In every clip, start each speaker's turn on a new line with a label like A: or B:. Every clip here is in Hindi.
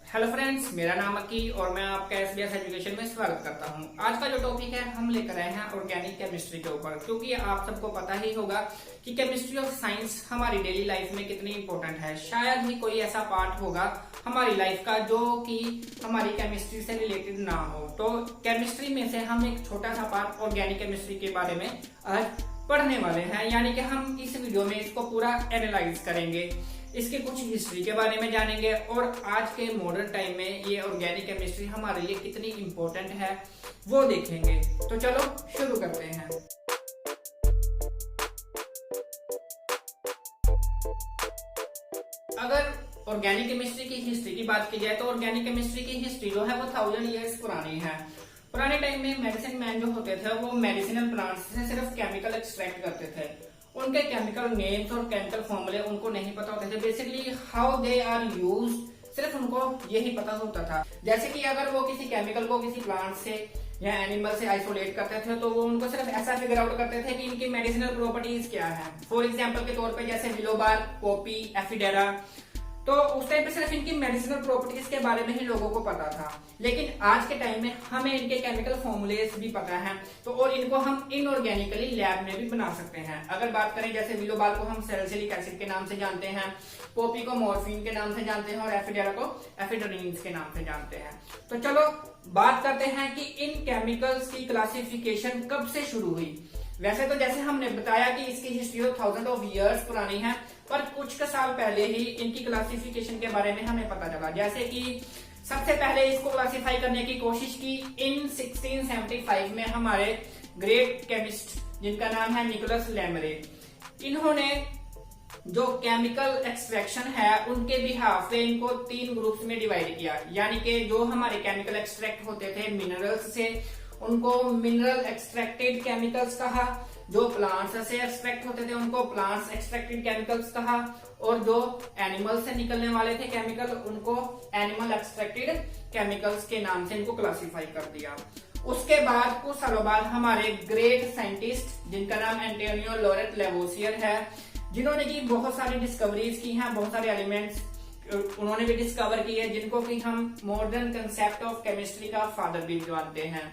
A: हेलो फ्रेंड्स, मेरा नाम अकी और मैं आपका एसबीएस एजुकेशन में स्वागत करता हूं। आज का जो टॉपिक है हम लेकर आए हैं ऑर्गेनिक केमिस्ट्री के ऊपर, क्योंकि आप सबको पता ही होगा कि केमिस्ट्री और साइंस हमारी डेली लाइफ में कितनी इंपॉर्टेंट है। शायद ही कोई ऐसा पार्ट होगा हमारी लाइफ का जो कि हमारी केमिस्ट्री से रिलेटेड ना हो। तो केमिस्ट्री में से हम एक छोटा सा पार्ट ऑर्गेनिक केमिस्ट्री के बारे में आज पढ़ने वाले हैं, यानी कि हम इस वीडियो में इसको पूरा एनालाइज करेंगे, इसके कुछ हिस्ट्री के बारे में जानेंगे और आज के मॉडर्न टाइम में ये ऑर्गेनिक केमिस्ट्री हमारे लिए कितनी इंपॉर्टेंट है वो देखेंगे। तो चलो शुरू करते हैं। अगर ऑर्गेनिक केमिस्ट्री की हिस्ट्री की बात की जाए तो ऑर्गेनिक केमिस्ट्री की हिस्ट्री जो है वो 1000 ईयर्स पुरानी है। पुराने टाइम में मेडिसिन मैन जो होते थे वो मेडिसिनल प्लांट्स से सिर्फ केमिकल एक्सट्रैक्ट करते थे। उनके केमिकल नेम्स और केमिकल फॉर्मूले उनको नहीं पता होते थे। Basically how they are used सिर्फ उनको यही पता होता था। जैसे कि अगर वो किसी केमिकल को किसी प्लांट से या एनिमल से आइसोलेट करते थे तो वो उनको सिर्फ ऐसा फिगर आउट करते थे कि इनकी मेडिसिनल प्रॉपर्टीज क्या है। फॉर एग्जाम्पल के तौर पर जैसे विलोबार, पोपी, एफिडेरा, तो उस टाइम पे सिर्फ इनकी मेडिसिनल प्रॉपर्टीज के बारे में ही लोगों को पता था। लेकिन आज के टाइम में हमें इनके केमिकल फॉर्मूलेस भी पता है, तो और इनको हम इनऑर्गेनिकली लैब में भी बना सकते हैं। अगर बात करें जैसे विलोबार को हम सैलिसिलिक एसिड के नाम से जानते हैं, पोपी को मॉर्फिन के नाम से जानते हैं और एफिडेरा को एफिड्रीन्स के नाम से जानते हैं। तो चलो बात करते हैं कि इन केमिकल्स की क्लासिफिकेशन कब से शुरू हुई। वैसे तो जैसे हमने बताया कि इसकी हिस्ट्री 1000 ऑफ इयर्स पुरानी है, पर कुछ साल पहले ही इनकी क्लासिफिकेशन के बारे में हमें पता चला। जैसे कि सबसे पहले इसको क्लासिफाई करने की कोशिश की इन 1675 में हमारे ग्रेट केमिस्ट जिनका नाम है निकोलस लैमरे। इन्होंने जो केमिकल एक्सट्रैक्शन है उनके बिहाफ पे इनको 3 ग्रुप्स में डिवाइड किया, यानी कि जो हमारे केमिकल एक्सट्रैक्ट होते थे मिनरल्स से उनको मिनरल एक्सट्रैक्टेड केमिकल्स कहा, जो प्लांट्स से एक्सट्रैक्ट होते थे उनको प्लांट्स एक्सट्रैक्टेड केमिकल्स कहा, और जो एनिमल से निकलने वाले थे केमिकल उनको एनिमल एक्सट्रैक्टेड केमिकल्स के नाम से इनको क्लासिफाई कर दिया। उसके बाद कुछ सालों बाद हमारे ग्रेट साइंटिस्ट जिनका नाम एंटोनियो लॉरेट लेवोसियर है, जिन्होंने की बहुत सारी डिस्कवरीज की हैं, बहुत सारे एलिमेंट्स उन्होंने भी डिस्कवर की है, जिनको कि हम मॉडर्न कंसेप्ट ऑफ केमिस्ट्री का फादर भी जानते हैं।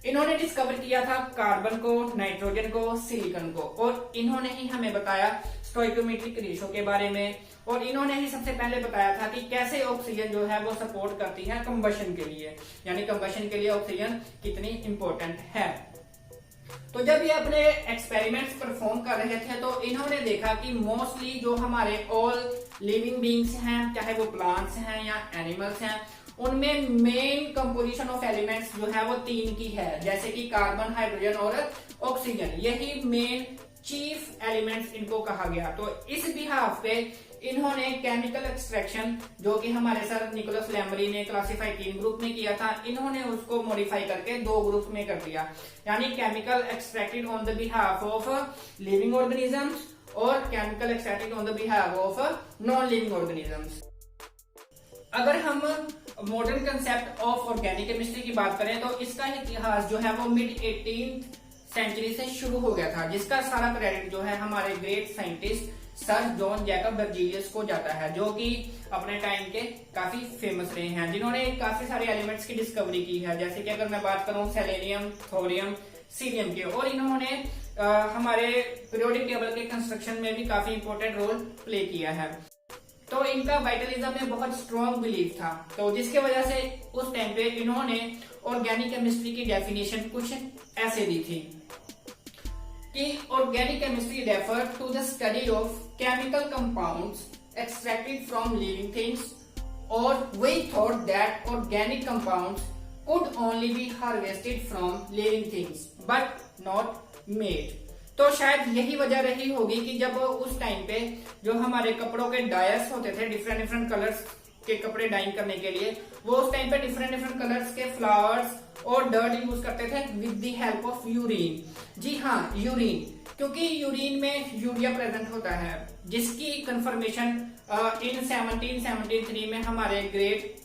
A: इन्होंने डिस्कवर किया था कार्बन को, नाइट्रोजन को, सिलिकॉन को, और इन्होंने ही हमें बताया स्टोइकोमेट्रिक रेशो के बारे में, और इन्होंने ही सबसे पहले बताया था कि कैसे ऑक्सीजन जो है वो सपोर्ट करती है कंबशन के लिए, यानी कंबशन के लिए ऑक्सीजन कितनी इंपॉर्टेंट है। तो जब ये अपने एक्सपेरिमेंट्स परफॉर्म कर रहे थे तो इन्होंने देखा कि मोस्टली जो हमारे ऑल लिविंग बींग्स हैं, चाहे वो प्लांट्स हैं या एनिमल्स हैं, उनमें मेन कंपोजिशन ऑफ एलिमेंट्स जो है वो 3 की है, जैसे कि कार्बन, हाइड्रोजन और ऑक्सीजन। यही मेन चीफ एलिमेंट्स इनको कहा गया। तो इस बिहाफ पे इन्होंने केमिकल एक्सट्रैक्शन जो कि हमारे सर निकोलस लैमरे ने क्लासिफाई 3 ग्रुप में किया था, इन्होंने उसको मॉडिफाई करके 2 ग्रुप में कर दिया, यानी chemical extracted on the behalf of living organisms और chemical extracted on the behalf of non living organisms. अगर हम modern concept of organic chemistry की बात करें तो इसका इतिहास जो है वो मिड 18th सेंचुरी से शुरू हो गया था, जिसका सारा क्रेडिट जो है हमारे great scientist sir John Jacob Berzelius को जाता है, जो कि अपने टाइम के काफी फेमस रहे हैं, जिन्होंने काफी सारे एलिमेंट्स की डिस्कवरी की है। जैसे कि अगर मैं बात करूं सेलेनियम, थोरियम, सीरियम की, और इन्होंने हमारे पीरियोडिक टेबल के कंस्ट्रक्शन में भी काफी इंपॉर्टेंट रोल प्ले किया है। तो इनका वाइटलिज्म में बहुत स्ट्रॉन्ग बिलीफ था, तो जिसकी वजह से उस टाइम पे इन्होंने ऑर्गेनिक केमिस्ट्री की डेफिनेशन कुछ ऐसे दी थी कि organic chemistry refer to the study of chemical compounds extracted from living things, और we thought that organic compounds could only be harvested from living things but not made. तो शायद यही वजह रही होगी कि जब उस टाइम पे जो हमारे कपड़ों के डायर्स होते थे, डिफरेंट कलर्स के कपड़े डाइंग करने के लिए, वो उस टाइम पे डिफरेंट कलर्स के फ्लावर्स और डर्ट यूज करते थे with the help of urine. जी हाँ, यूरिन, क्योंकि यूरिन में यूरिया प्रेजेंट होता है, जिसकी कंफर्मेशन इन 1773 में हमारे ग्रेट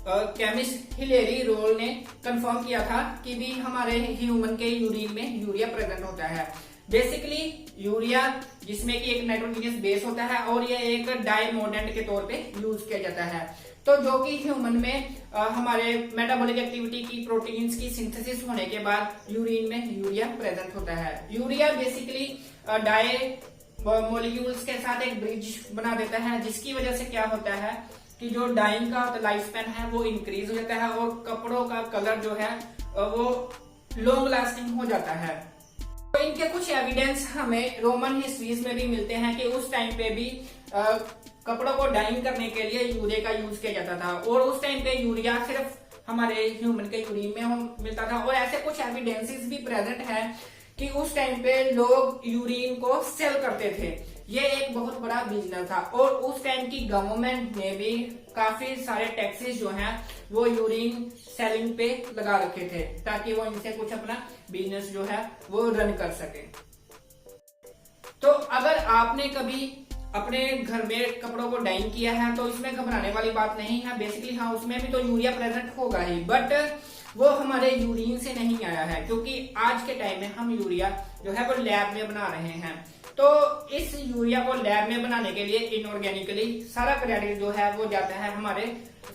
A: केमिस्ट हिलेरी रोल ने कंफर्म किया था कि भी हमारे ह्यूमन के यूरिन में यूरिया प्रेजेंट होता है। बेसिकली यूरिया जिसमें कि एक नाइट्रोजनियस बेस होता है और ये एक डाइमोडेंट के तौर पे यूज किया जाता है। तो जो कि ह्यूमन में हमारे मेटाबॉलिक एक्टिविटी की प्रोटीन्स की सिंथेसिस होने के बाद यूरिन में यूरिया प्रेजेंट होता है। यूरिया बेसिकली डाई मॉलिक्यूल्स के साथ एक ब्रिज बना देता है, जिसकी वजह से क्या होता है कि जो डाइंग का लाइफ स्पैन है वो इंक्रीज हो जाता है और कपड़ों का कलर जो है वो लॉन्ग लास्टिंग हो जाता है। तो इनके कुछ एविडेंस हमें रोमन हिस्ट्रीज में भी मिलते हैं कि उस टाइम पे भी कपड़ों को डाइंग करने के लिए यूरिया का यूज किया जाता था और उस टाइम पे यूरिया सिर्फ हमारे ह्यूमन के यूरिन में मिलता था। और ऐसे कुछ एविडेंसेस भी प्रेजेंट है कि उस टाइम पे लोग यूरिन को सेल करते थे। ये एक बहुत बड़ा बिजनेस था और उस टाइम की गवर्नमेंट ने भी काफी सारे टैक्सेस जो हैं वो यूरिन सेलिंग पे लगा रखे थे ताकि वो इनसे कुछ अपना बिजनेस जो है वो रन कर सके। तो अगर आपने कभी अपने घर में कपड़ों को डाइंग किया है तो इसमें घबराने वाली बात नहीं है। बेसिकली हाँ, उसमें भी तो यूरिया प्रेजेंट होगा ही, बट वो हमारे यूरिन से नहीं आया है, क्योंकि आज के टाइम में हम यूरिया जो है वो लैब में बना रहे हैं। तो इस यूरिया को लैब में बनाने के लिए इनऑर्गेनिकली सारा क्रेडिट जो है वो जाता है हमारे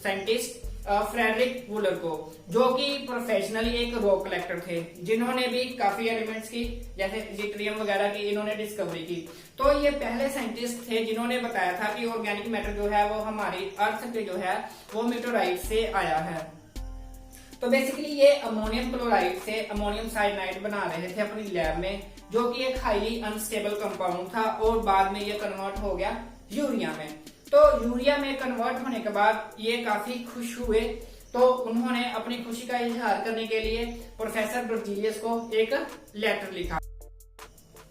A: साइंटिस्ट फ्रेडरिक वूलर को, जो कि प्रोफेशनली एक रॉक कलेक्टर थे, जिन्होंने भी काफी एलिमेंट्स की जैसे जिट्रियम वगैरह की इन्होंने डिस्कवरी की। तो ये पहले साइंटिस्ट थे जिन्होंने बताया था कि ऑर्गेनिक मैटर जो है वो हमारी अर्थ पे जो है वो मीटोराइट से आया है। तो बेसिकली ये अमोनियम क्लोराइड से अमोनियम साइनाइड बना रहे थे अपनी लैब में, जो कि एक हाईली अनस्टेबल कंपाउंड था और बाद में ये कन्वर्ट हो गया यूरिया में। तो यूरिया में कन्वर्ट होने के बाद ये काफी खुश हुए, तो उन्होंने अपनी खुशी का इजहार करने के लिए प्रोफेसर बर्जीलियस को एक लेटर लिखा।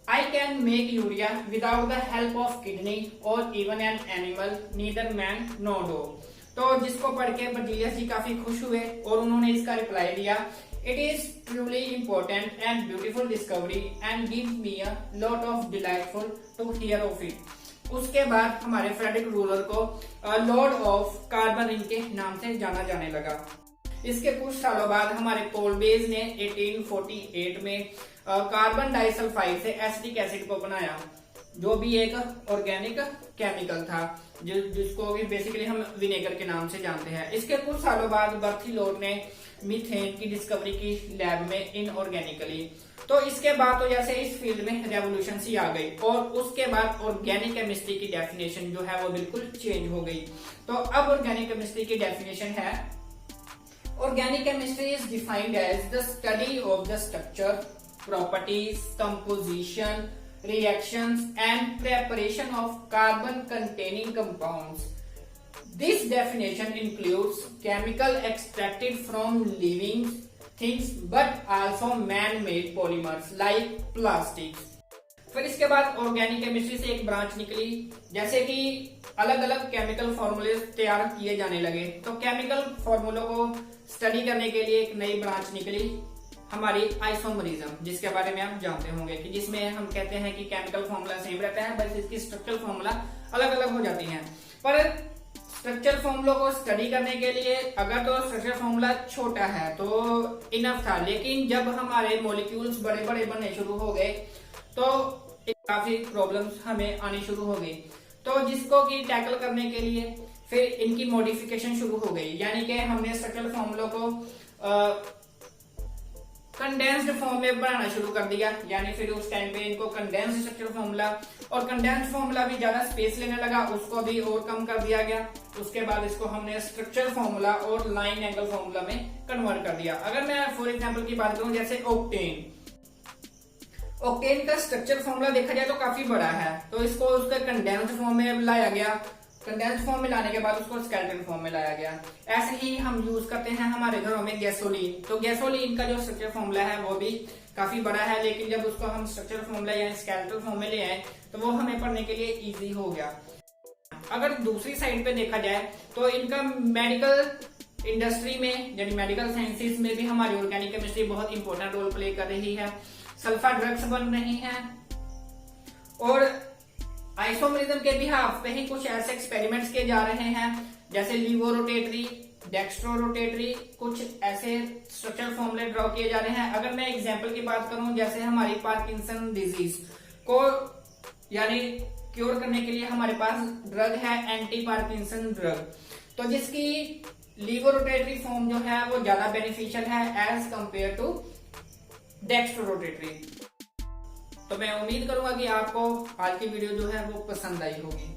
A: I can make urea without the help of kidney or even an animal, neither man nor dog। तो जिसको पढ़ के बर्जीलियस जी काफी खुश हुए और उन्होंने इसका रिप्लाई दिया, It is truly important and beautiful discovery and gives me a lot of delightful to hear of it। उसके बाद हमारे फ्रेडरिक वूलर को लॉर्ड ऑफ कार्बन रिंग के नाम से जाना जाने लगा। इसके कुछ सालों बाद हमारे पोल बेज ने 1848 में कार्बन डाइसल्फाइड से एसिटिक एसिड को बनाया, जो भी एक ऑर्गेनिक केमिकल था जिसको भी बेसिकली हम विनेगर के नाम से जानते हैं। इसके कुछ सालों बाद बर्थिलोट ने मीथेन की डिस्कवरी की लैब में इनऑर्गेनिकली। तो इसके बाद तो जैसे इस फील्ड में रेवोल्यूशन सी आ गई और उसके बाद ऑर्गेनिक केमिस्ट्री की डेफिनेशन जो है वो बिल्कुल चेंज हो गई। तो अब ऑर्गेनिक केमिस्ट्री की डेफिनेशन है, organic chemistry is defined as the study of the structure, properties, composition, reactions and preparation of carbon containing compounds। This definition includes chemical extracted from living things but also man-made polymers like plastics। फिर इसके बाद ऑर्गेनिक केमिस्ट्री से एक ब्रांच निकली, जैसे कि अलग अलग केमिकल फॉर्मूले तैयार किए जाने लगे। तो केमिकल फॉर्मूलों को स्टडी करने के लिए एक नई ब्रांच निकली हमारी आइसोमरिज्म, जिसके बारे में आप जानते होंगे कि जिसमें हम कहते हैं कि केमिकल फॉर्मूला सेम रहता है बस इसकी स्ट्रक्चरल फॉर्मूला अलग अलग हो जाती हैं। पर स्ट्रक्चरल फॉर्मूला को स्टडी करने के लिए अगर तो स्ट्रक्चरल फॉर्मूला छोटा है तो इनफ था, लेकिन जब हमारे मॉलिक्यूल्स बड़े बड़े बनने शुरू हो गए तो काफी प्रॉब्लम्स हमें आनी शुरू हो गई। तो जिसको कि टैकल करने के लिए फिर इनकी मॉडिफिकेशन शुरू हो गई, यानी कि हमने स्ट्रक्चरल फॉर्मूला को कंडेंस्ड फॉर्म में बनाना शुरू कर दिया। यानी फिर उस टाइम पे इनको कंडेंस्ड स्ट्रक्चरल फॉर्मूला, और कंडेंस्ड फॉर्मूला भी ज्यादा स्पेस लेने लगा, उसको भी और कम कर दिया गया। उसके बाद इसको हमने स्ट्रक्चरल फॉर्मूला और लाइन एंगल फॉर्मूला में कन्वर्ट कर दिया। अगर मैं फॉर एग्जांपल की बात करूं, जैसे ऑक्टेन का स्ट्रक्चरल फॉर्मूला देखा जाए तो काफी बड़ा है, तो इसको उसके कंडेंस्ड फॉर्म में लाया गया। कंडेंस्ड फॉर्म में लाने के बाद उसको स्केलेटन फॉर्म में लाया गया। ऐसे ही हम यूज करते हैं हमारे घरों में गैसोलीन। तो गैसोलीन का जो स्ट्रक्चर फॉर्मूला है वो भी काफी बड़ा है, लेकिन जब उसको हम स्ट्रक्चर फॉर्मूला या स्केलेटल फॉर्म में ले आए तो वो हमें पढ़ने के लिए इजी हो गया। अगर दूसरी साइड पे देखा जाए तो इनका मेडिकल इंडस्ट्री में यानी मेडिकल साइंसेज में भी हमारी ऑर्गेनिक केमिस्ट्री बहुत इंपॉर्टेंट रोल प्ले कर रही है। सल्फा ड्रग्स बन रही हैं और आइसोमरिज्म के बिहाफ पे ही कुछ ऐसे एक्सपेरिमेंट्स किए जा रहे हैं, जैसे लिवो रोटेटरी डेक्स्ट्रोरोटेटरी, कुछ ऐसे स्ट्रक्चरल फॉर्मूले ड्रॉ किए जा रहे हैं। अगर मैं एग्जांपल की बात करूं, जैसे हमारी पार्किंसन डिजीज को यानी क्योर करने के लिए हमारे पास ड्रग है एंटी पार्किंसन ड्रग, तो जिसकी लीवोरोटेटरी फॉर्म जो है वो ज्यादा बेनिफिशियल है एज कंपेयर टू डेक्स्ट्रोरोटेटरी। तो मैं उम्मीद करूंगा कि आपको आज की वीडियो जो है वो पसंद आई होगी।